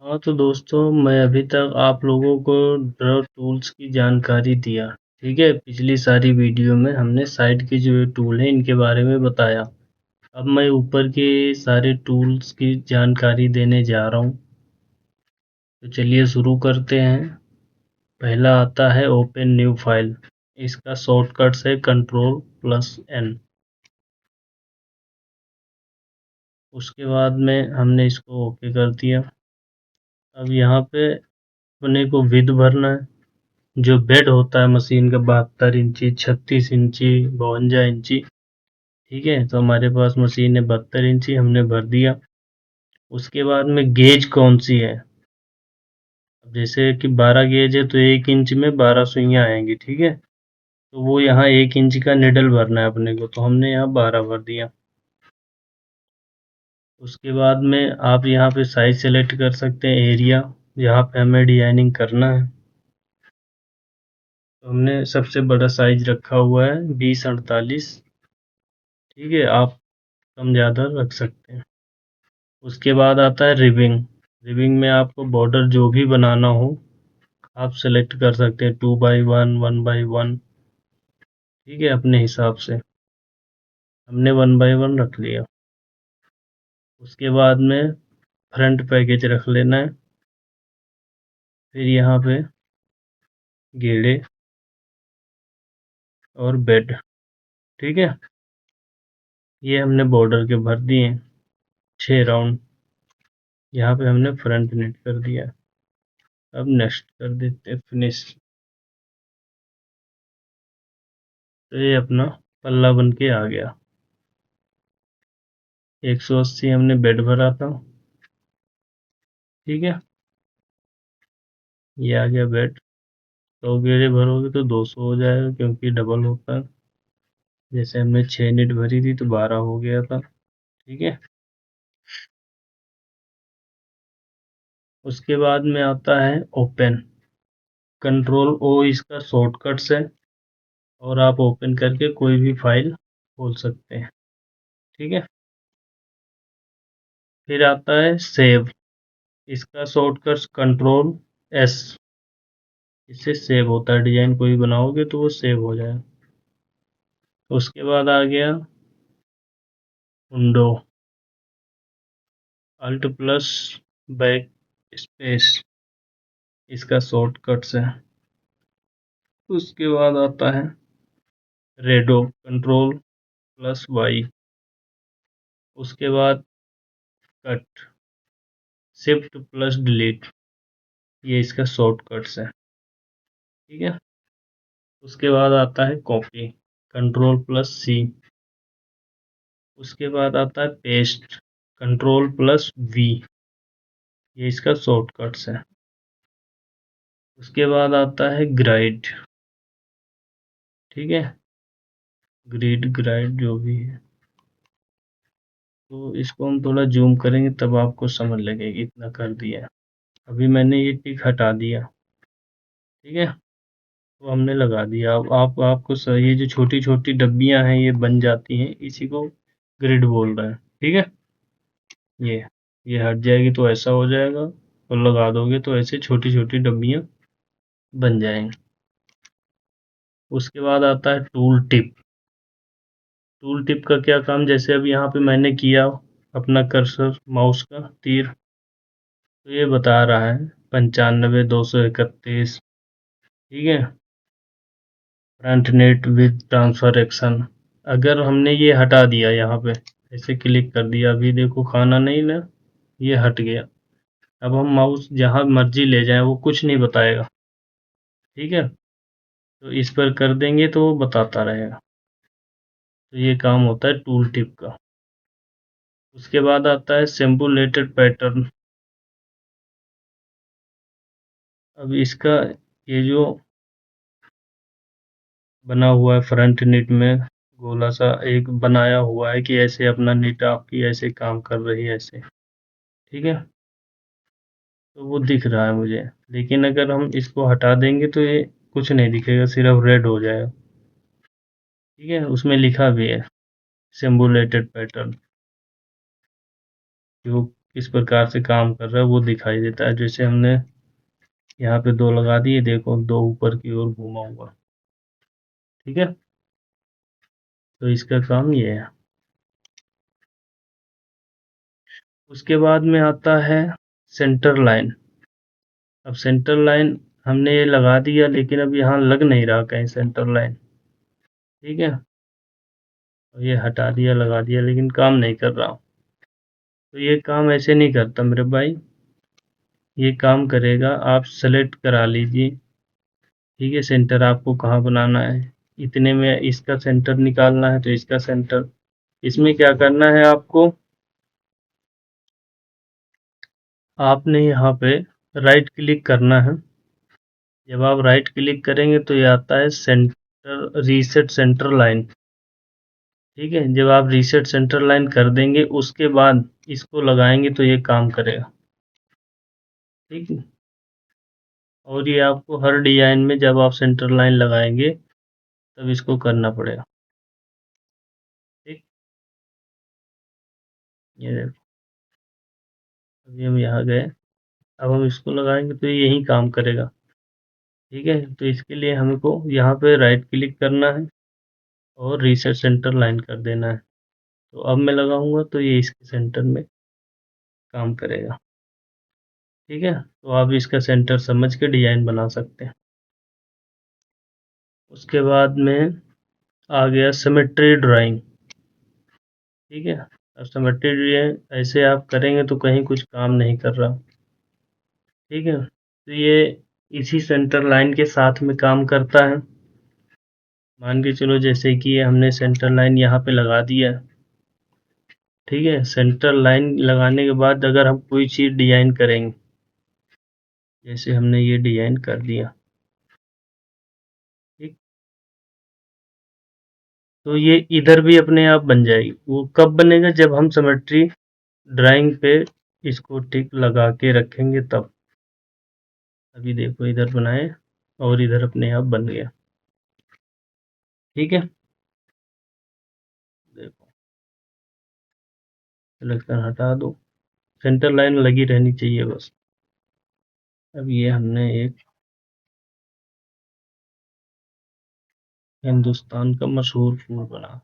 हाँ तो दोस्तों, मैं अभी तक आप लोगों को ड्रॉ टूल्स की जानकारी दिया। ठीक है, पिछली सारी वीडियो में हमने साइट के जो टूल हैं इनके बारे में बताया। अब मैं ऊपर के सारे टूल्स की जानकारी देने जा रहा हूँ। तो चलिए शुरू करते हैं। पहला आता है ओपन न्यू फाइल। इसका शॉर्टकट है Ctrl+N। उसके बाद में हमने इसको ओके कर दिया। अब यहाँ पे अपने को विड्थ भरना है। जो बेड होता है मशीन का 72 इंची, 36 इंची, 52 इंची। ठीक है, तो हमारे पास मशीन है 72 इंची, हमने भर दिया। उसके बाद में गेज कौन सी है। अब जैसे कि 12 गेज है तो 1 इंच में 12 सुइयां आएंगी। ठीक है, तो वो यहाँ 1 इंच का निडल भरना है अपने को, तो हमने यहाँ 12 भर दिया। उसके बाद में आप यहाँ पे साइज सेलेक्ट कर सकते हैं, एरिया जहाँ पे हमें डिजाइनिंग करना है। तो हमने सबसे बड़ा साइज रखा हुआ है 2048। ठीक है, आप कम ज़्यादा रख सकते हैं। उसके बाद आता है रिबिंग। रिबिंग में आपको बॉर्डर जो भी बनाना हो आप सेलेक्ट कर सकते हैं, 2x1, 1x1। ठीक है, अपने हिसाब से हमने 1x1 रख लिया। उसके बाद में फ्रंट पैकेज रख लेना है। फिर यहाँ पे गेड़े और बेड। ठीक है, ये हमने बॉर्डर के भर दिए 6 राउंड। यहाँ पे हमने फ्रंट नेट कर दिया। अब नेक्स्ट कर देते हैं फिनिश। तो ये अपना पल्ला बन के आ गया। 180 हमने बेड भरा था। ठीक है, ये आ गया बेड। 100 गेड़े भरोगे तो 200 हो जाएगा, क्योंकि डबल होता है। जैसे हमने 6 नीट भरी थी तो 12 हो गया था। ठीक है, उसके बाद में आता है ओपन। Ctrl+O इसका शॉर्टकट है, और आप ओपन करके कोई भी फाइल खोल सकते हैं। ठीक है, फिर आता है सेव। इसका शॉर्टकट Ctrl+S। इससे सेव होता है, डिजाइन कोई बनाओगे तो वो सेव हो जाए। उसके बाद आ गया विंडो, Alt+बैक स्पेस। इसका शॉर्टकट है। उसके बाद आता है रेडो, Ctrl+Y। उसके बाद कट, Shift+Delete। ये इसका शॉर्टकट्स है। ठीक है, उसके बाद आता है कॉपी, Ctrl+C। उसके बाद आता है पेस्ट, Ctrl+V। ये इसका शॉर्टकट्स है। उसके बाद आता है ग्राइड। ठीक है, ग्राइड जो भी है, तो इसको हम थोड़ा जूम करेंगे तब आपको समझ लगेगी। इतना कर दिया, अभी मैंने ये टिक हटा दिया। ठीक है, तो हमने लगा दिया। अब आपको ये जो छोटी छोटी डब्बियां हैं ये बन जाती हैं, इसी को ग्रिड बोल रहे हैं। ठीक है, ये ये हट जाएगी तो ऐसा हो जाएगा, और लगा दोगे तो ऐसे छोटी छोटी डब्बियां बन जाएंगी। उसके बाद आता है टूल टिप। टूल टिप का क्या काम, जैसे अब यहाँ पे मैंने किया अपना कर्सर माउस का तीर, तो ये बता रहा है 95 231। ठीक है, front net with transfer action. अगर हमने ये हटा दिया, यहाँ पे ऐसे क्लिक कर दिया, अभी देखो खाना नहीं ना, ये हट गया। अब हम माउस जहाँ मर्जी ले जाएं वो कुछ नहीं बताएगा। ठीक है, तो इस पर कर देंगे तो वो बताता रहेगा। तो ये काम होता है टूल टिप का। उसके बाद आता है सिम्बुलेटेड पैटर्न। अब इसका ये जो बना हुआ है फ्रंट निट में, गोला सा एक बनाया हुआ है कि ऐसे अपना निट आपकी ऐसे काम कर रही है ऐसे। ठीक है, तो वो दिख रहा है मुझे, लेकिन अगर हम इसको हटा देंगे तो ये कुछ नहीं दिखेगा, सिर्फ रेड हो जाएगा। ठीक है, उसमें लिखा भी है सिम्बुलेटेड पैटर्न, जो किस प्रकार से काम कर रहा है वो दिखाई देता है। जैसे हमने यहाँ पे 2 लगा दिए, देखो 2 ऊपर की ओर घूमा हुआ। ठीक है, तो इसका काम ये है। उसके बाद में आता है सेंटर लाइन। अब सेंटर लाइन हमने ये लगा दिया, लेकिन अब यहाँ लग नहीं रहा कहीं सेंटर लाइन। ठीक है, और ये हटा दिया, लगा दिया, लेकिन काम नहीं कर रहा। तो ये काम ऐसे नहीं करता मेरे भाई। ये काम करेगा, आप सेलेक्ट करा लीजिए। ठीक है, सेंटर आपको कहाँ बनाना है। इतने में इसका सेंटर निकालना है तो इसका सेंटर। इसमें क्या करना है आपको, आपने यहाँ पे राइट क्लिक करना है। जब आप राइट क्लिक करेंगे तो ये आता है सेंटर, रीसेट सेंटर लाइन। ठीक है, जब आप रीसेट सेंटर लाइन कर देंगे उसके बाद इसको लगाएंगे तो ये काम करेगा। ठीक है, और ये आपको हर डिजाइन में जब आप सेंटर लाइन लगाएंगे तब इसको करना पड़ेगा। ठीक, ये देखो, अभी हम यहाँ गए, अब हम इसको लगाएंगे तो ये यही काम करेगा। ठीक है, तो इसके लिए हमको यहाँ पे राइट क्लिक करना है और रीसेट सेंटर लाइन कर देना है। तो अब मैं लगाऊंगा तो ये इसके सेंटर में काम करेगा। ठीक है, तो आप इसका सेंटर समझ के डिजाइन बना सकते हैं। उसके बाद में आ गया सिमेट्री ड्राइंग। ठीक है, अब सिमेट्री ड्राइंग ऐसे आप करेंगे तो कहीं कुछ काम नहीं कर रहा। ठीक है, तो ये इसी सेंटर लाइन के साथ में काम करता है। मान के चलो जैसे कि हमने सेंटर लाइन यहाँ पे लगा दिया। ठीक है, सेंटर लाइन लगाने के बाद अगर हम कोई चीज़ डिजाइन करेंगे, जैसे हमने ये डिजाइन कर दिया। ठीक, तो ये इधर भी अपने आप बन जाएगी। वो कब बनेगा, जब हम सिमेट्री ड्राइंग पे इसको टिक लगा के रखेंगे तब। अभी देखो इधर बनाए और इधर अपने आप बन गया। ठीक है, देखो सिलेक्शन हटा दो, सेंटर लाइन लगी रहनी चाहिए बस। अब ये हमने एक हिंदुस्तान का मशहूर फूल बना।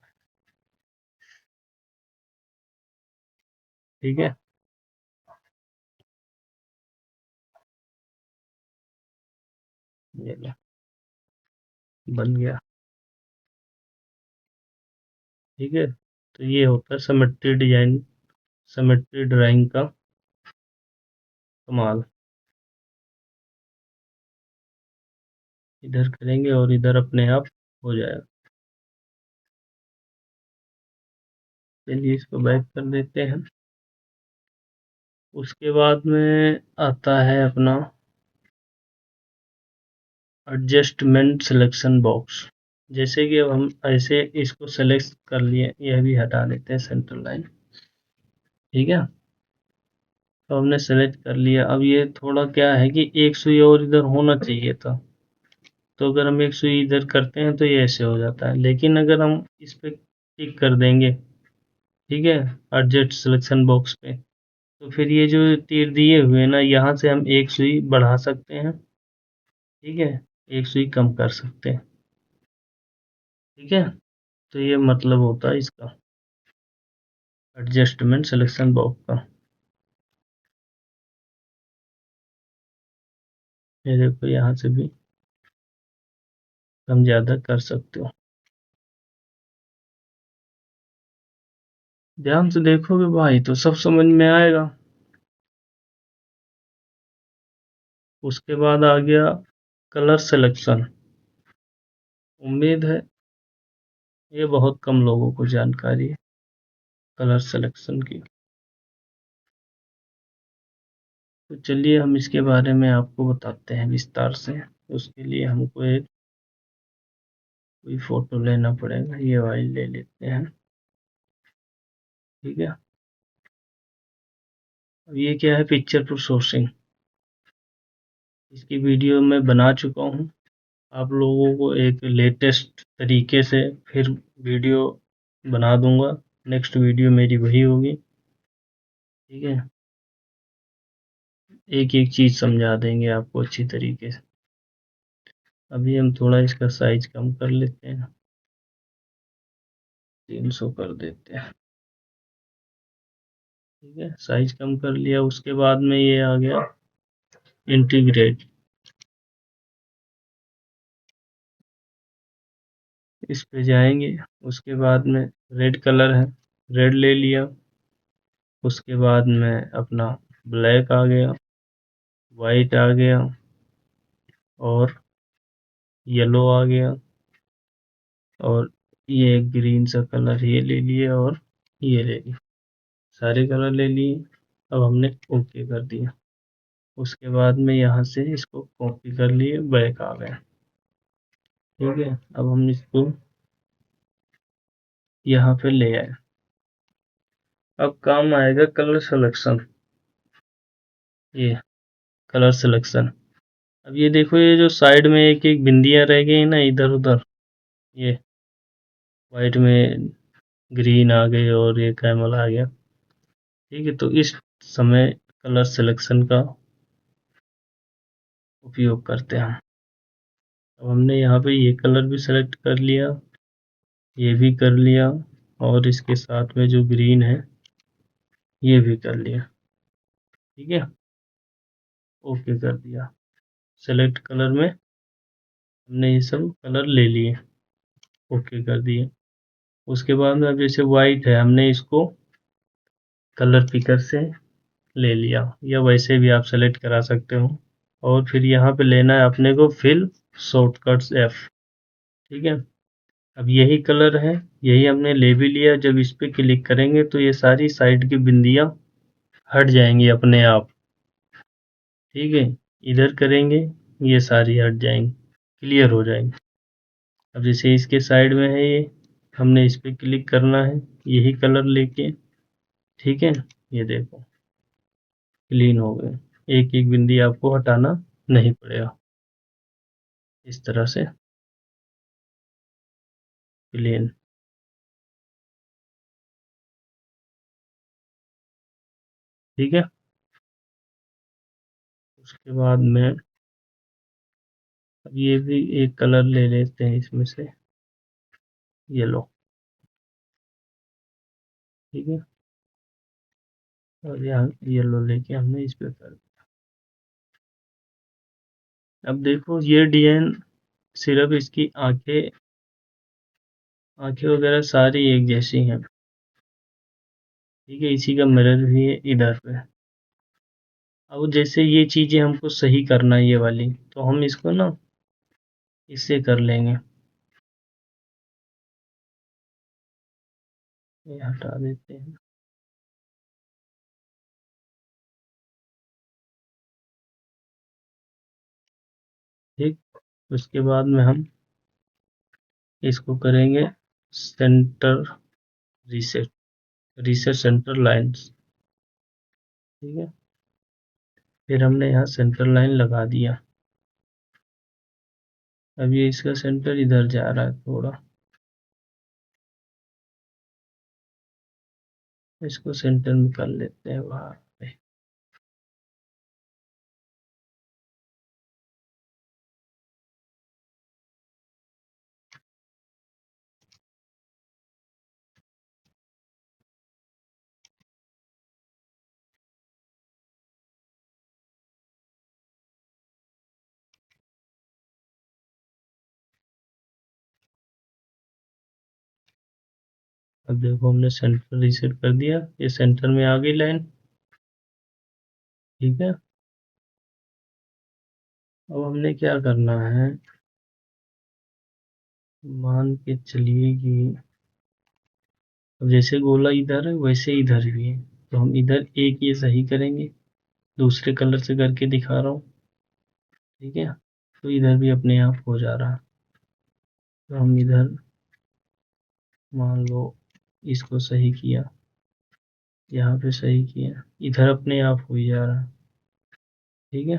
ठीक है, ये लो, बन गया। ठीक है, तो ये होता है सिमेट्री डिजाइन, सिमेट्री ड्राइंग का कमाल। इधर करेंगे और इधर अपने आप हो जाएगा। चलिए इसको बैक कर देते हैं। उसके बाद में आता है अपना एडजस्टमेंट सिलेक्शन बॉक्स। जैसे कि अब हम ऐसे इसको सेलेक्ट कर लिए, यह भी हटा देते हैं सेंटर लाइन। ठीक है, तो हमने सेलेक्ट कर लिया। अब ये थोड़ा क्या है कि एक सुई और इधर होना चाहिए था, तो अगर हम एक सुई इधर करते हैं तो ये ऐसे हो जाता है। लेकिन अगर हम इस पे टिक कर देंगे, ठीक है, एडजस्ट सिलेक्शन बॉक्स पे, तो फिर ये जो तीर दिए हुए हैं ना, यहाँ से हम एक सुई बढ़ा सकते हैं। ठीक है, एक सुई कम कर सकते हैं। ठीक है, तो ये मतलब होता है इसका एडजस्टमेंट सिलेक्शन बॉक्स का। ये देखो यहाँ से भी कम ज़्यादा कर सकते हो। ध्यान से देखोगे भाई तो सब समझ में आएगा। उसके बाद आ गया कलर सिलेक्शन। उम्मीद है ये बहुत कम लोगों को जानकारी है कलर सिलेक्शन की। तो चलिए हम इसके बारे में आपको बताते हैं विस्तार से। उसके लिए हमको एक कोई फ़ोटो लेना पड़ेगा, ये वाली ले लेते हैं। ठीक है, अब ये क्या है, पिक्चर प्रोसेसिंग। इसकी वीडियो मैं बना चुका हूँ, आप लोगों को एक लेटेस्ट तरीके से फिर वीडियो बना दूंगा। नेक्स्ट वीडियो मेरी वही होगी। ठीक है, एक एक चीज समझा देंगे आपको अच्छी तरीके से। अभी हम थोड़ा इसका साइज कम कर लेते हैं, 300 कर देते हैं। ठीक है, साइज कम कर लिया। उसके बाद में ये आ गया इंटीग्रेट। इस पे जाएंगे। उसके बाद में रेड कलर है, रेड ले लिया। उसके बाद में अपना ब्लैक आ गया, वाइट आ गया, और येलो आ गया, और ये ग्रीन सा कलर ये ले लिए, और ये ले लिए। सारे कलर ले लिए। अब हमने ओके कर दिया। उसके बाद में यहाँ से इसको कॉपी कर लिए, बैक आ गए। ठीक है, अब हम इसको यहाँ पे ले आए। अब काम आएगा कलर सिलेक्शन। ये कलर सिलेक्शन। अब ये देखो, ये जो साइड में एक एक बिंदियां रह गई ना इधर उधर, ये वाइट में ग्रीन आ गए और ये कैमल आ गया। ठीक है, तो इस समय कलर सिलेक्शन का उपयोग करते हैं हम। अब हमने यहाँ पे ये कलर भी सेलेक्ट कर लिया, ये भी कर लिया, और इसके साथ में जो ग्रीन है ये भी कर लिया। ठीक है, ओके कर दिया। सेलेक्ट कलर में हमने ये सब कलर ले लिए, ओके कर दिए। उसके बाद में अब जैसे वाइट है, हमने इसको कलर पिकर से ले लिया, या वैसे भी आप सेलेक्ट करा सकते हो। और फिर यहाँ पे लेना है अपने को फिल शॉर्टकट्स एफ। ठीक है, अब यही कलर है, यही हमने ले भी लिया। जब इस पे क्लिक करेंगे तो ये सारी साइड की बिंदियां हट जाएंगी अपने आप। ठीक है, इधर करेंगे, ये सारी हट जाएंगी, क्लियर हो जाएंगी। अब जैसे इसके साइड में है ये, हमने इस पे क्लिक करना है यही कलर लेके। ठीक है, ये देखो क्लीन हो गए, एक एक बिंदी आपको हटाना नहीं पड़ेगा। इस तरह से क्लीन। ठीक है, उसके बाद में अब ये भी एक कलर ले लेते हैं इसमें से, येलो। ठीक है, और यहाँ येलो लेके हमने इस पे कर दिया। अब देखो ये डिजाइन, सिर्फ इसकी आंखें, आंखें वगैरह सारी एक जैसी हैं। ठीक है, इसी का मिरर भी है इधर पे। अब जैसे ये चीजें हमको सही करना है ये वाली, तो हम इसको ना इससे कर लेंगे। ये हटा देते हैं। ठीक, उसके बाद में हम इसको करेंगे centre reset, reset centre lines. ठीक है, फिर हमने यहाँ सेंटर लाइन लगा दिया। अब ये इसका सेंटर इधर जा रहा है थोड़ा, इसको सेंटर में कर लेते हैं वहाँ पे। अब देखो हमने सेंटर रीसेट कर दिया, ये सेंटर में आ गई लाइन। ठीक है, अब हमने क्या करना है, मान के चलिए कि अब जैसे गोला इधर है वैसे इधर भी है, तो हम इधर एक ये सही करेंगे, दूसरे कलर से करके दिखा रहा हूँ। ठीक है, तो इधर भी अपने आप हो जा रहा है। तो हम इधर मान लो इसको सही किया, यहाँ पे सही किया, इधर अपने आप हो ही जा रहा है। ठीक है,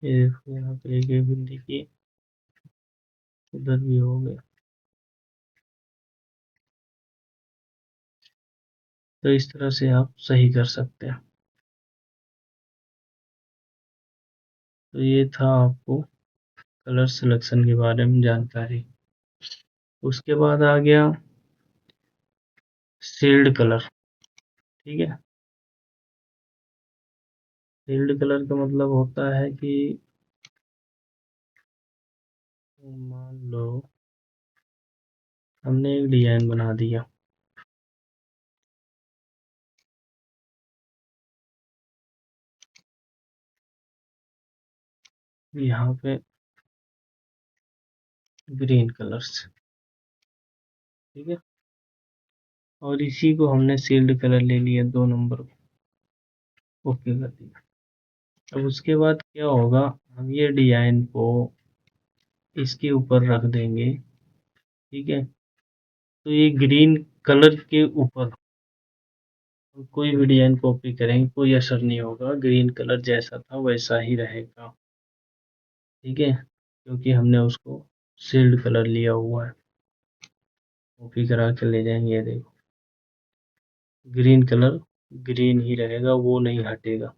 ये देखो यहाँ पे एक एक बिंदी की, उधर भी हो गया। तो इस तरह से आप सही कर सकते हैं। तो ये था आपको कलर सिलेक्शन के बारे में जानकारी। उसके बाद आ गया शील्ड कलर। ठीक है, शील्ड कलर का मतलब होता है कि मान लो हमने एक डिजाइन बना दिया, यहाँ पे ग्रीन कलर से, ठीक है, और इसी को हमने शील्ड कलर ले लिया 2 नंबर को, ओके कर दिया। अब उसके बाद क्या होगा, हम ये डिजाइन को इसके ऊपर रख देंगे, ठीक है। तो ये ग्रीन कलर के ऊपर हम कोई भी डिजाइन कॉपी करेंगे कोई असर नहीं होगा, ग्रीन कलर जैसा था वैसा ही रहेगा, ठीक है, क्योंकि हमने उसको शील्ड कलर लिया हुआ है। कॉपी करा के ले जाएंगे, ये देखो ग्रीन कलर ग्रीन ही रहेगा, वो नहीं हटेगा,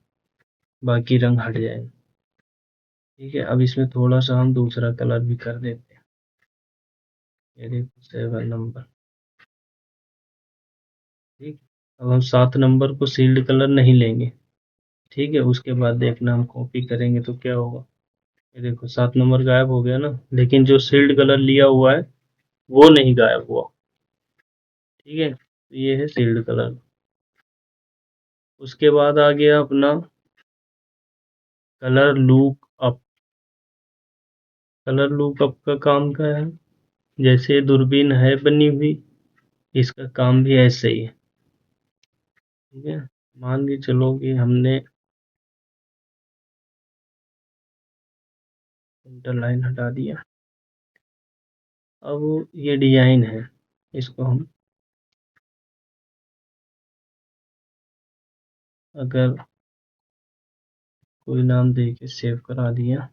बाकी रंग हट जाएंगे, ठीक है। अब इसमें थोड़ा सा हम दूसरा कलर भी कर देते हैं, ये देखो 7 नंबर, ठीक। अब हम 7 नंबर को शील्ड कलर नहीं लेंगे, ठीक है। उसके बाद देखना हम कॉपी करेंगे तो क्या होगा, ये देखो 7 नंबर गायब हो गया ना, लेकिन जो शील्ड कलर लिया हुआ है वो नहीं गायब हुआ, ठीक है। तो ये है शील्ड कलर। उसके बाद आ गया अपना colour loop up. Colour loop up का काम क्या है, जैसे दूरबीन है बनी हुई, इसका काम भी ऐसे ही है, ठीक है। मान के चलो कि हमने सेंटर लाइन हटा दिया, अब ये डिजाइन है, इसको हम अगर कोई नाम दे के सेव करा दिया,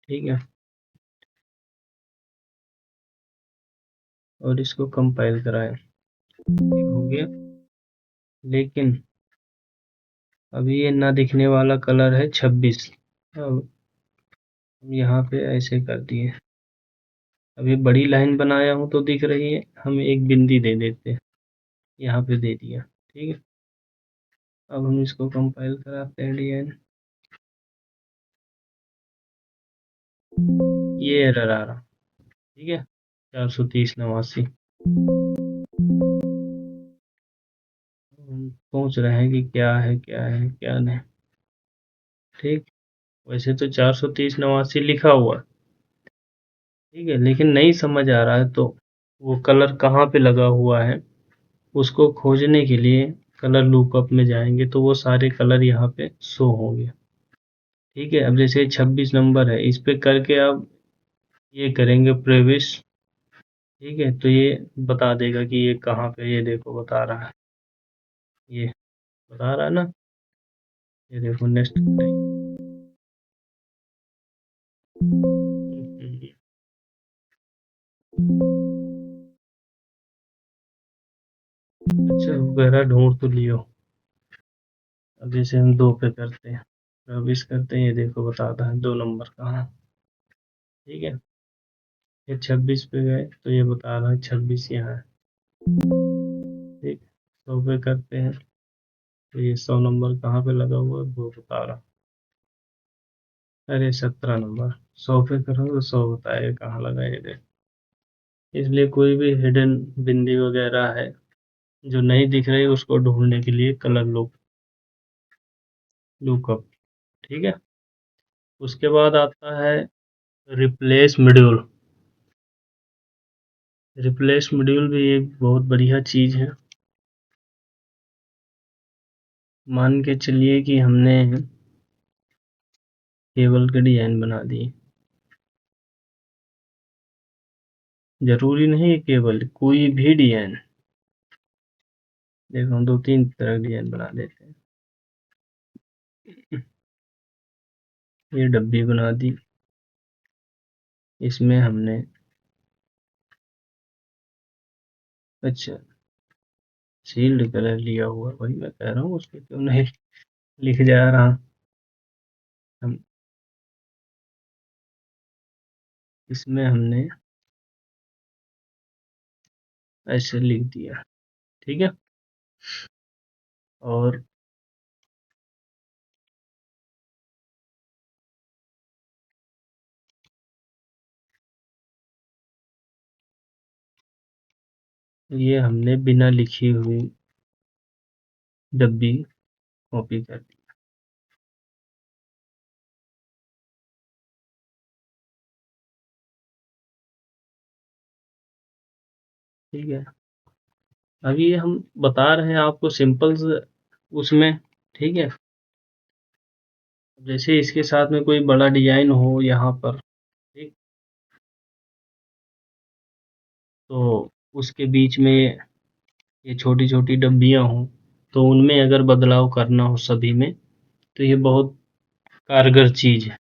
ठीक है, और इसको कंपाइल कराएं, ठीक हो गया। लेकिन अभी ये ना दिखने वाला कलर है 26। अब हम यहाँ पे ऐसे कर दिए, अभी बड़ी लाइन बनाया हूँ तो दिख रही है, हम एक बिंदी दे देते हैं, यहाँ पे दे दिया, ठीक है। अब हम इसको कंपाइल कराते हैं डिजाइन, ये एरर आ रहा, ठीक है, 430 89। हम सोच रहे हैं कि क्या है क्या है क्या नहीं, ठीक। वैसे तो 430 89 लिखा हुआ है, ठीक है, लेकिन नहीं समझ आ रहा है तो वो कलर कहाँ पे लगा हुआ है उसको खोजने के लिए कलर लुकअप में जाएंगे तो वो सारे कलर यहाँ पे शो होंगे, ठीक है। अब जैसे 26 नंबर है, इस पे करके आप ये करेंगे प्रेविस, ठीक है, तो ये बता देगा कि ये कहाँ पे, ये देखो बता रहा है, ये बता रहा है ना, ये देखो नेक्स्ट करेंगे। अच्छा वगैरह ढूंढ तो लियो। अब जैसे हम 2 पे करते हैं, प्रविश करते हैं, ये देखो बताता है 2 नंबर कहाँ, ठीक है। फिर 26 पे गए तो ये बता रहा है 26 यहाँ है, ठीक। 100 पे करते हैं तो ये 100 नंबर कहाँ पे लगा हुआ है वो बता रहा, अरे 17 नंबर, 100 पे करो तो 100 बताएगा कहाँ लगा है, ये देखो। इसलिए कोई भी हिडन बिंदी वगैरह है जो नहीं दिख रही उसको ढूंढने के लिए कलर लुकअप, ठीक है। उसके बाद आता है रिप्लेस मॉड्यूल। रिप्लेस मॉड्यूल भी एक बहुत बढ़िया चीज़ है। मान के चलिए कि हमने केबल के डिजाइन बना दिए, जरूरी नहीं है केबल, कोई भी डिजाइन, देखो हम 2 3 तरह के डिजाइन बना देते हैं। ये डब्बी बना दी, इसमें हमने, अच्छा सील्ड कलर लिया हुआ, वही मैं कह रहा हूँ, उस पर क्यों नहीं लिख जा रहा। हम इसमें हमने ऐसे लिख दिया, ठीक है। और ये हमने बिना लिखी हुई डब्बी कॉपी कर दी, ठीक है। अभी ये हम बता रहे हैं आपको सिंपल उसमें, ठीक है। जैसे इसके साथ में कोई बड़ा डिजाइन हो यहाँ पर, ठीक, तो उसके बीच में ये छोटी छोटी डब्बियाँ हों, तो उनमें अगर बदलाव करना हो सभी में, तो ये बहुत कारगर चीज़ है,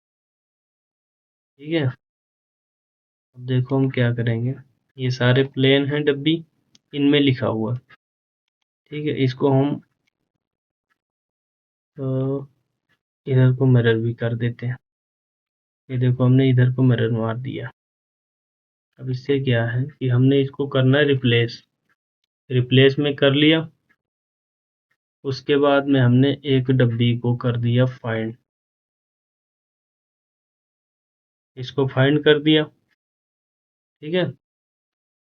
ठीक है। अब देखो हम क्या करेंगे, ये सारे प्लेन हैं डब्बी, इनमें लिखा हुआ, ठीक है। इसको हम इधर को मिरर भी कर देते हैं। ये देखो हमने इधर को मिरर मार दिया। अब इससे क्या है कि हमने इसको करना है रिप्लेस, रिप्लेस में कर लिया। उसके बाद में हमने एक डब्बी को कर दिया फाइंड, इसको फाइंड कर दिया, ठीक है।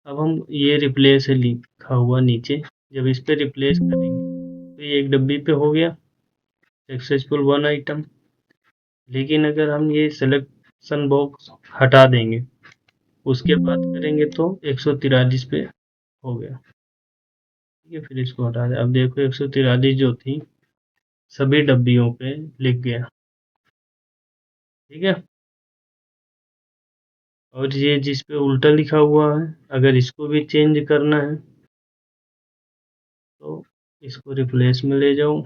अब हम ये रिप्लेस है लिखा हुआ नीचे, जब इस पे रिप्लेस करेंगे तो ये एक डब्बी पे हो गया सक्सेसफुल वन आइटम। लेकिन अगर हम ये सिलेक्शन बॉक्स हटा देंगे, उसके बाद करेंगे तो 143 पे हो गया, ठीक है। फिर इसको हटा दें, अब देखो 143 जो थी सभी डब्बियों पे लिख गया, ठीक है। और ये जिस पे उल्टा लिखा हुआ है, अगर इसको भी चेंज करना है तो इसको रिप्लेस में ले जाओ,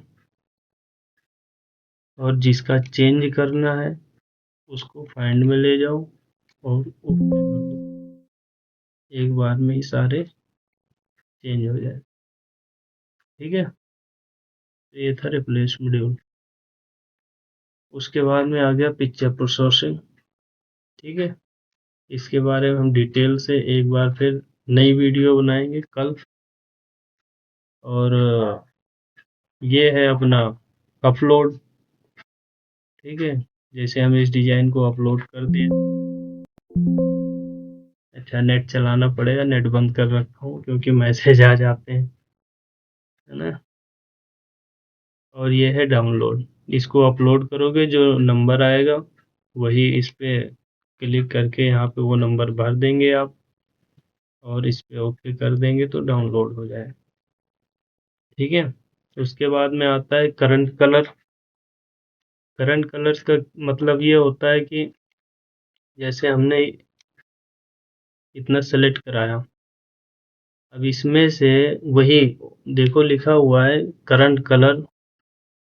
और जिसका चेंज करना है उसको फाइंड में ले जाओ और ओके कर दो। एक बार में ही सारे चेंज हो जाए, ठीक है। तो ये था रिप्लेस मॉड्यूल। उसके बाद में आ गया पिक्चर प्रोसेसिंग, ठीक है। इसके बारे में हम डिटेल से एक बार फिर नई वीडियो बनाएंगे कल। और ये है अपना अपलोड, ठीक है। जैसे हम इस डिजाइन को अपलोड कर दिए, अच्छा नेट चलाना पड़ेगा, नेट बंद कर रखा हूँ क्योंकि मैसेज आ जाते हैं, है ना। और ये है डाउनलोड, इसको अपलोड करोगे जो नंबर आएगा वही इस पे क्लिक करके यहाँ पे वो नंबर भर देंगे आप, और इस पे ओके कर देंगे तो डाउनलोड हो जाए, ठीक है। उसके बाद में आता है करंट कलर। करंट कलर्स का मतलब ये होता है कि जैसे हमने इतना सेलेक्ट कराया, अब इसमें से वही देखो लिखा हुआ है current colour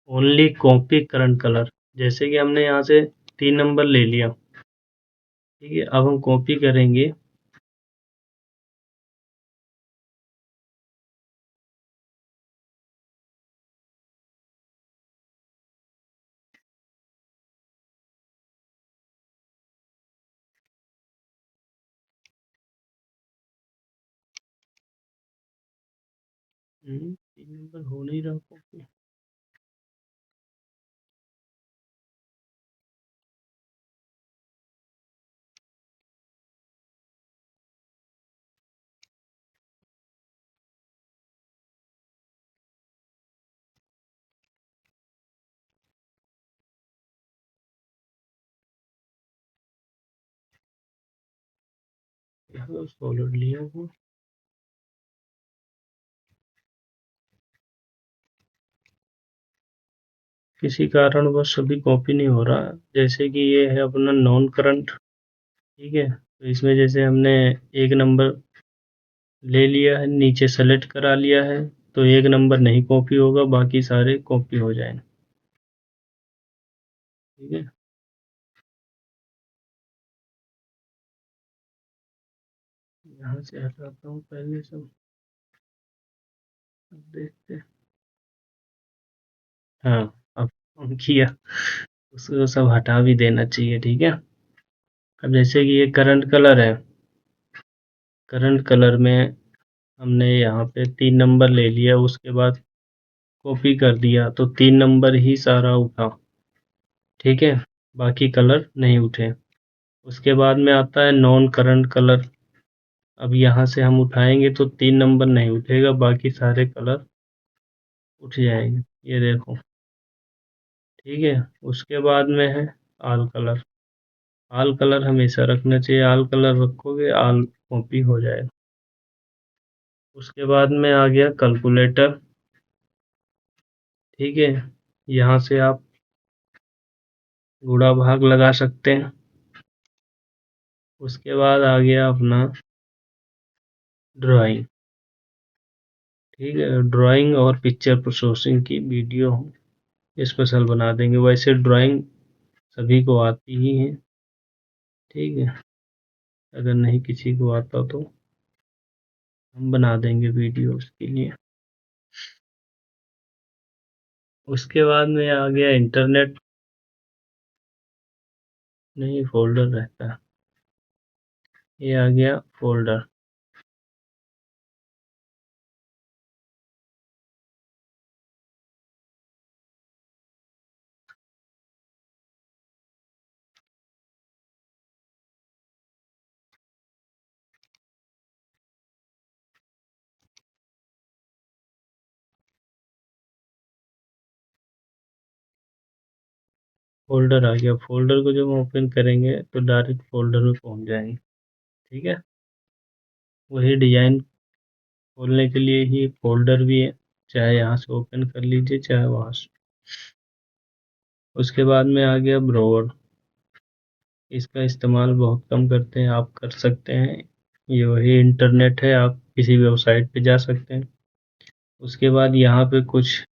only copy current colour. जैसे कि हमने यहाँ से 3 नंबर ले लिया, ठीक है। अब हम कॉपी करेंगे, हम्म, 3 नंबर हो नहीं रहा कॉपी, यहाँ सॉलिड लिया हूँ। किसी कारणवश अभी कॉपी नहीं हो रहा, जैसे कि ये है अपना नॉन करंट, ठीक है। तो इसमें जैसे हमने 1 नंबर ले लिया है, नीचे सेलेक्ट करा लिया है, तो 1 नंबर नहीं कॉपी होगा, बाकी सारे कॉपी हो जाएंगे, ठीक है। यहाँ से हटाता हूँ पहले सब, अब देखते हैं। हाँ, अब ऑन किया, उसको सब हटा भी देना चाहिए, ठीक है। अब जैसे कि ये करंट कलर है, करंट कलर में हमने यहाँ पे 3 नंबर ले लिया, उसके बाद कॉपी कर दिया तो 3 नंबर ही सारा उठा, ठीक है, बाकी कलर नहीं उठे। उसके बाद में आता है नॉन करंट कलर। अब यहाँ से हम उठाएंगे तो 3 नंबर नहीं उठेगा, बाकी सारे कलर उठ जाएंगे, ये देखो, ठीक है। उसके बाद में है आल कलर। आल कलर हमेशा रखना चाहिए, आल कलर रखोगे आल कॉपी हो जाएगा। उसके बाद में आ गया कैलकुलेटर, ठीक है, यहाँ से आप गुणा भाग लगा सकते हैं। उसके बाद आ गया अपना ड्राइंग, ठीक है, ड्राइंग और पिक्चर प्रोसेसिंग की वीडियो हम स्पेशल बना देंगे। वैसे ड्राइंग सभी को आती ही है, ठीक है, अगर नहीं किसी को आता तो हम बना देंगे वीडियो उसके लिए। उसके बाद में आ गया इंटरनेट, नहीं फोल्डर रहता है, ये आ गया फोल्डर। फोल्डर आ गया, फोल्डर को जब हम ओपन करेंगे तो डायरेक्ट फोल्डर में पहुंच जाएंगे, ठीक है। वही डिजाइन खोलने के लिए ही फोल्डर भी है, चाहे यहाँ से ओपन कर लीजिए चाहे वहाँ से। उसके बाद में आ गया ब्राउज़र, इसका इस्तेमाल बहुत कम करते हैं, आप कर सकते हैं, ये वही इंटरनेट है, आप किसी वेबसाइट पे जा सकते हैं। उसके बाद यहाँ पे कुछ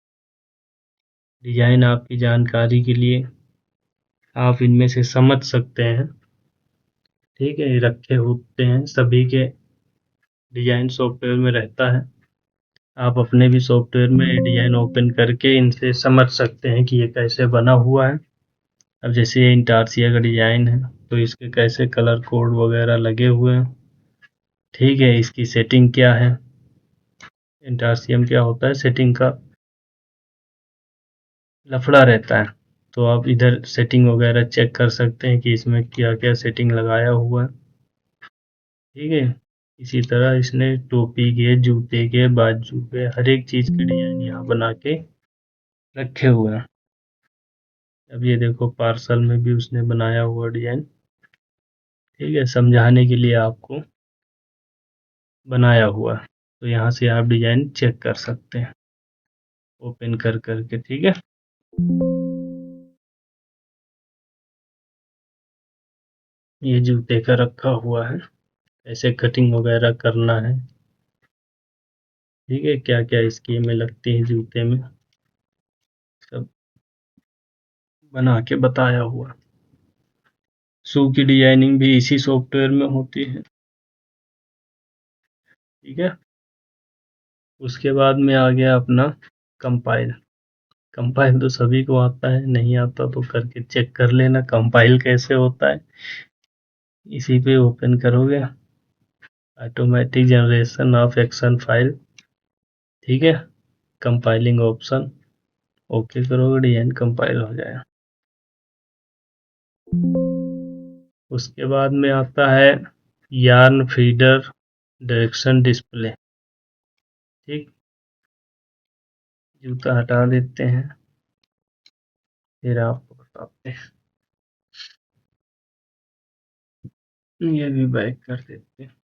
डिजाइन आपकी जानकारी के लिए आप इनमें से समझ सकते हैं, ठीक है, ये रखे होते हैं सभी के, डिजाइन सॉफ्टवेयर में रहता है। आप अपने भी सॉफ्टवेयर में डिजाइन ओपन करके इनसे समझ सकते हैं कि ये कैसे बना हुआ है। अब जैसे ये इंटारसिया का डिजाइन है तो इसके कैसे कलर कोड वगैरह लगे हुए हैं, ठीक है, इसकी सेटिंग क्या है। इंटारसिया में क्या होता है, सेटिंग का लफड़ा रहता है, तो आप इधर सेटिंग वगैरह चेक कर सकते हैं कि इसमें क्या क्या सेटिंग लगाया हुआ है, ठीक है। इसी तरह इसने टोपी के, जूते के, बाजू के, हर एक चीज़ के डिजाइन यहाँ बना के रखे हुए हैं। अब ये देखो पार्सल में भी उसने बनाया हुआ डिजाइन, ठीक है, समझाने के लिए आपको बनाया हुआ है। तो यहाँ से आप डिजाइन चेक कर सकते हैं ओपन कर करके, ठीक है। ये जूते का रखा हुआ है, ऐसे कटिंग वगैरह करना है, ठीक है, क्या क्या स्कीमें लगती हैं जूते में, सब बना के बताया हुआ। शू की डिजाइनिंग भी इसी सॉफ्टवेयर में होती है, ठीक है। उसके बाद में आ गया अपना कंपाइल। कंपाइल तो सभी को आता है, नहीं आता तो करके चेक कर लेना कंपाइल कैसे होता है। इसी पे ओपन करोगे, automatic generation of action file, ठीक है, कंपाइलिंग ऑप्शन, ओके करोगे डिजाइन कंपाइल हो जाएगा। उसके बाद में आता है यार्न फीडर डायरेक्शन डिस्प्ले, ठीक, जूता हटा देते हैं, फिर आपको बताते हैं, ये भी बैक कर देते हैं।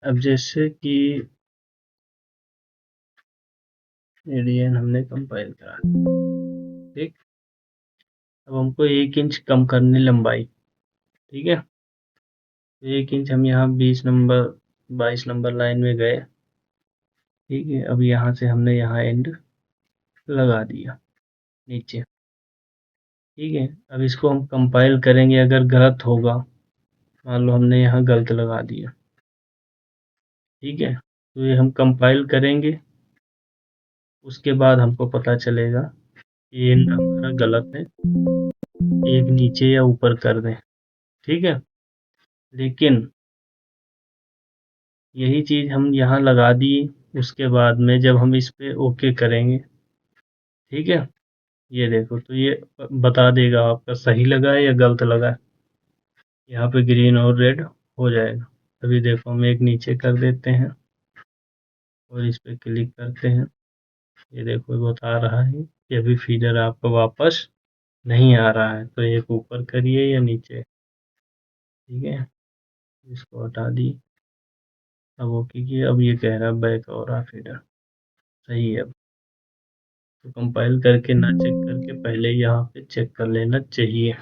अब जैसे कि ये डिजाइन हमने कंपाइल करा, ठीक, अब हमको 1 इंच कम करनी लंबाई, ठीक है, तो 1 इंच हम यहाँ 22 नंबर लाइन में गए। ठीक है, अब यहाँ से हमने यहाँ एंड लगा दिया नीचे। ठीक है, अब इसको हम कंपाइल करेंगे। अगर गलत होगा, मान लो हमने यहाँ गलत लगा दिया, ठीक है, तो ये हम कंपाइल करेंगे। उसके बाद हमको पता चलेगा कि एंड हमारा गलत है, एक नीचे या ऊपर कर दें। ठीक है, लेकिन यही चीज़ हम यहाँ लगा दिए। उसके बाद में जब हम इस पे ओके करेंगे, ठीक है, ये देखो, तो ये बता देगा आपका सही लगा है या गलत लगा है। यहाँ पे ग्रीन और रेड हो जाएगा। अभी देखो हम एक नीचे कर देते हैं और इस पे क्लिक करते हैं। ये देखो ये बता रहा है कि अभी फीडर आपका वापस नहीं आ रहा है, तो एक ऊपर करिए या नीचे। ठीक है, इसको हटा दी। अब ओके किए, अब ये कह रहा है बैक हो रहा फीडर, सही है। अब तो कंपाइल करके ना चेक करके पहले यहाँ पे चेक कर लेना चाहिए।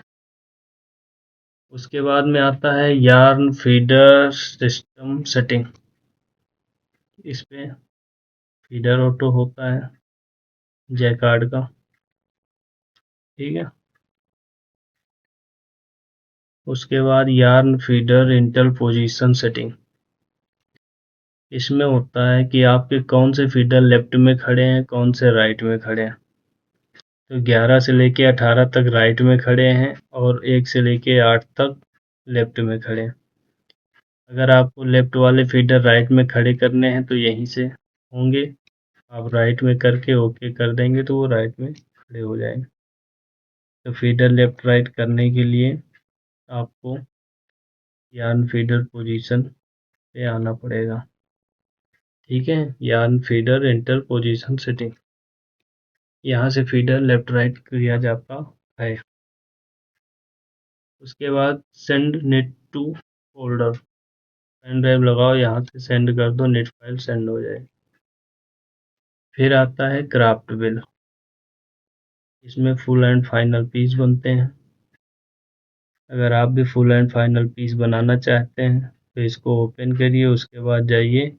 उसके बाद में आता है यार्न फीडर सिस्टम सेटिंग। इस पे फीडर ऑटो होता है जैकार्ड का। ठीक है, उसके बाद yarn feeder inter position setting. इसमें होता है कि आपके कौन से फीडर लेफ्ट में खड़े हैं, कौन से राइट में खड़े हैं। तो 11 से लेके 18 तक राइट में खड़े हैं और 1 से लेके 8 तक लेफ्ट में खड़े हैं। अगर आपको लेफ्ट वाले फीडर राइट में खड़े करने हैं तो यहीं से होंगे। आप राइट में करके ओके कर देंगे तो वो राइट में खड़े हो जाएंगे। तो फीडर लेफ्ट राइट करने के लिए आपको यार्न फीडर पोजीशन पे आना पड़ेगा। ठीक है, yarn feeder inter position setting, यहाँ से फीडर लेफ्ट राइट किया जाता है। उसके बाद send net to folder, pen drive लगाओ, यहाँ से सेंड कर दो, नेट फाइल सेंड हो जाए। फिर आता है क्राफ्ट बिल। इसमें फुल एंड फाइनल पीस बनते हैं। अगर आप भी फुल एंड फाइनल पीस बनाना चाहते हैं तो इसको ओपन करिए। उसके बाद जाइए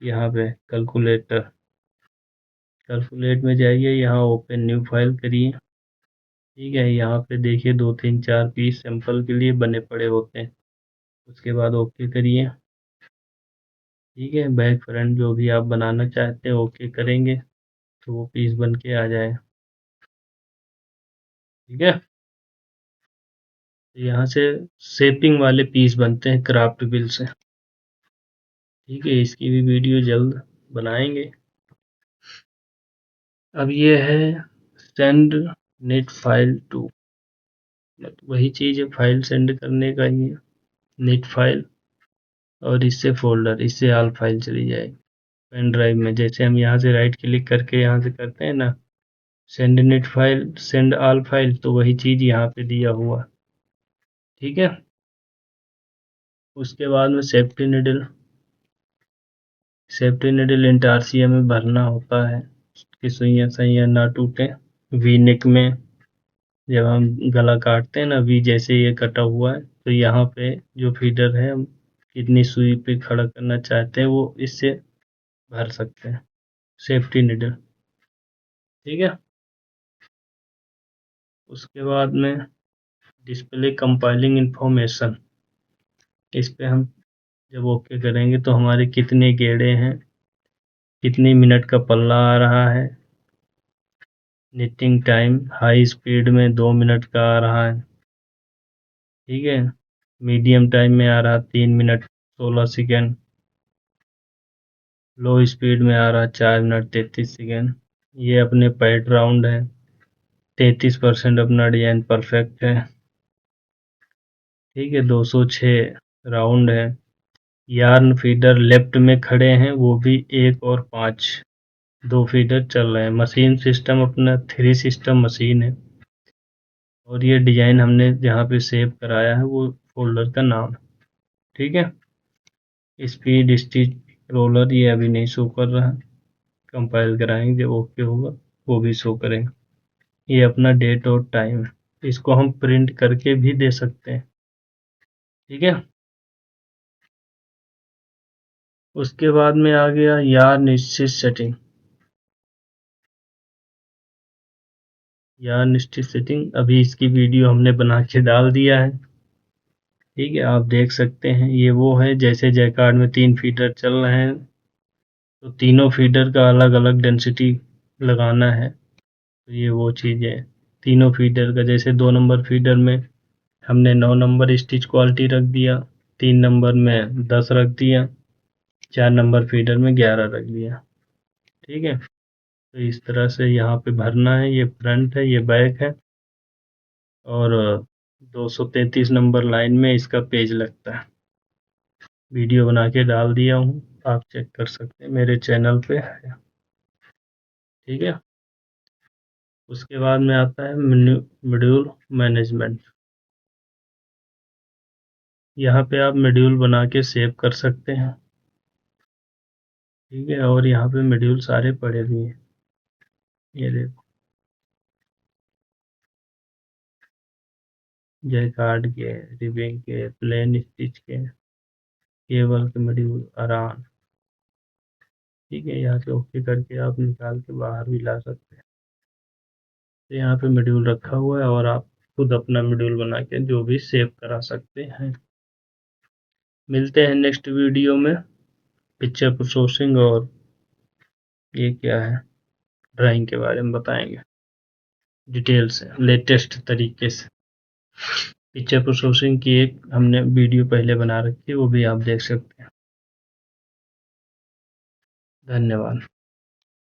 यहाँ पे कैलकुलेट में जाइए, यहाँ ओपन न्यू फाइल करिए। ठीक है, यहाँ पे देखिए 2 3 4 पीस सैंपल के लिए बने पड़े होते हैं। उसके बाद ओके करिए। ठीक है, बैक फ्रंट जो भी आप बनाना चाहते हैं ओके करेंगे तो वो पीस बन के आ जाए। ठीक है, तो यहाँ से शेपिंग वाले पीस बनते हैं क्राफ्ट बिल से। ठीक है, इसकी भी वीडियो जल्द बनाएंगे। अब ये है सेंड नेट फाइल टू, वही चीज़ है, फाइल सेंड करने का ही है। नेट फाइल और इससे फोल्डर, इससे ऑल फाइल चली जाएगी पेन ड्राइव में। जैसे हम यहाँ से राइट क्लिक करके यहाँ से करते हैं ना, send net file send all file, तो वही चीज़ यहाँ पे दिया हुआ। ठीक है, उसके बाद में सेफ्टी निडल इंटारसिया में भरना होता है कि सुइयाँ सइयाँ ना टूटे। वी नेक में जब हम गला काटते हैं ना, वी जैसे ये कटा हुआ है, तो यहाँ पे जो फीडर है हम कितनी सुई पे खड़ा करना चाहते हैं वो इससे भर सकते हैं, सेफ्टी निडल। ठीक है, उसके बाद में डिस्प्ले कंपाइलिंग इंफॉर्मेशन। इस पे हम जब ओके करेंगे तो हमारे कितने गेड़े हैं, कितनी मिनट का पल्ला आ रहा है। निटिंग टाइम हाई स्पीड में 2 मिनट का आ रहा है। ठीक है, मीडियम टाइम में आ रहा 3 मिनट 16 सेकेंड। लो स्पीड में आ रहा 4 मिनट 33 सेकेंड। ये अपने पैड राउंड है, 33% अपना डिजाइन परफेक्ट है। ठीक है, 206 राउंड है। यार्न फीडर लेफ्ट में खड़े हैं, वो भी 1 और 5, 2 फीडर चल रहे हैं। मशीन सिस्टम अपना 3 सिस्टम मशीन है। और ये डिजाइन हमने जहाँ पे सेव कराया है वो फोल्डर का नाम। ठीक है, स्पीड स्टिच रोलर ये अभी नहीं शो कर रहा है, कंपाइल कराएंगे जब ओके होगा वो भी शो करेंगे। ये अपना डेट और टाइम है, इसको हम प्रिंट करके भी दे सकते हैं। ठीक है, उसके बाद में आ गया यार निश्चित सेटिंग। यार निश्चित सेटिंग अभी इसकी वीडियो हमने बना के डाल दिया है। ठीक है, आप देख सकते हैं ये वो है, जैसे जैकार्ड में 3 फीडर चल रहे हैं तो तीनों फीडर का अलग अलग डेंसिटी लगाना है। तो ये वो चीज़ है, तीनों फीडर का, जैसे 2 नंबर फीडर में हमने 9 नंबर स्टिच क्वालिटी रख दिया, 3 नंबर में 10 रख दिया, 4 नंबर फीडर में 11 रख दिया। ठीक है, तो इस तरह से यहाँ पे भरना है। ये फ्रंट है, ये बैक है, और 233 नंबर लाइन में इसका पेज लगता है। वीडियो बना के डाल दिया हूँ, आप चेक कर सकते हैं, मेरे चैनल पे है। ठीक है, उसके बाद में आता है मॉड्यूल मैनेजमेंट। यहाँ पे आप मॉड्यूल बना के सेव कर सकते हैं। ठीक है, और यहाँ पे मॉड्यूल सारे पड़े हुए हैं, ये देखो, जैकार्ड के, रिबिंग के, प्लेन स्टिच के, केबल के मॉड्यूल, आराम। ठीक है, यहाँ से ओके करके आप निकाल के बाहर भी ला सकते हैं। तो यहाँ पे मॉड्यूल रखा हुआ है, और आप खुद अपना मॉड्यूल बना के जो भी सेव करा सकते हैं। मिलते हैं नेक्स्ट वीडियो में, पिक्चर प्रोसेसिंग और ये क्या है, ड्राइंग के बारे में बताएंगे डिटेल से, लेटेस्ट तरीके से। पिक्चर प्रोसेसिंग की एक हमने वीडियो पहले बना रखी है, वो भी आप देख सकते हैं। धन्यवाद।